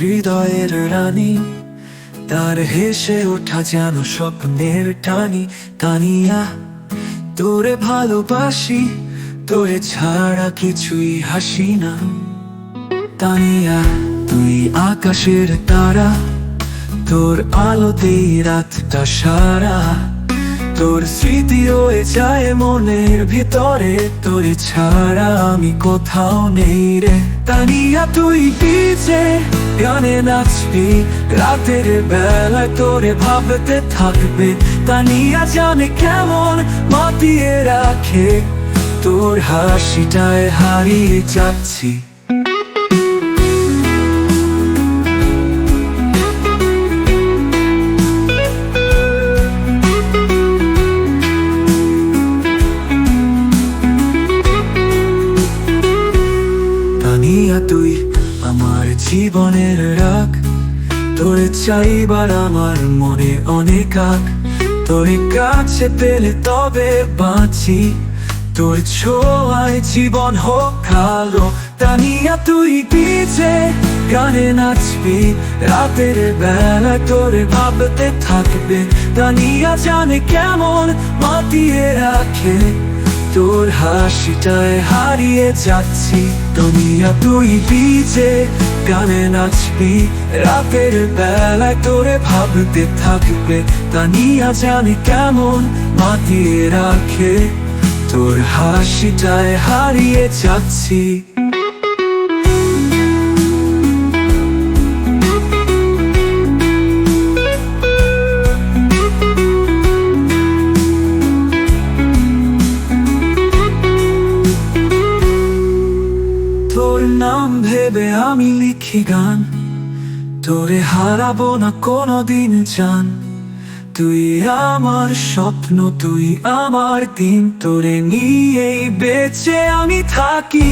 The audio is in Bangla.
হৃদয়ের রানী, তার হেসে ওঠা যেন স্বপ্নের টানি। তানিয়া, তোরে ভালোবাসি, তোরে ছাড়া কিছুই হাসি না। তানিয়া, তুই আকাশের তারা, তোর আলোতেই রাতটা সারা। তোর স্মৃতি রয়ে যায় মনের ভিতরে, তোরে ছাড়া আমি কোথাও নেই রে। তানিয়া, তুই পিছে গানে নাচবি, রাতের বেলায় তোরে ভাবতে থাকবে। তানিয়া জানে কেমন মাতিয়ে রাখে, তোর হাসিটায় হারিয়ে যাচ্ছি। তানিয়া, তুই আমার জীবনের রাগ, তোরে চাইবার আমার মনে অনেক আগ। তোরে কাছে পেলে তবে বাঁচি, তোর ছোঁয়ায় জীবন হোক আলো। তানিয়া, তুই পিছে গানে নাচবি, রাতের বেলায় তোরে ভাবতে থাকবে। তানিয়া জানে কেমন মাতিয়ে রাখে, তোর হাসিটায় হারিয়ে যাচ্ছি। তানিয়া, তুই পিছে গানে নাচবি, রাতের বেলায় তোরে ভাবতে থাকবে। তানিয়া জানে কেমন মাতিয়ে রাখে, তোর হাসিটায় হারিয়ে যাচ্ছি। তোর নাম ভেবে আমি লিখি গান, তোরে হারাবো না কোনোদিন জান। তুই আমার স্বপ্ন, তুই আমার দিন, তোরে নিয়েই বেঁচে আমি থাকি।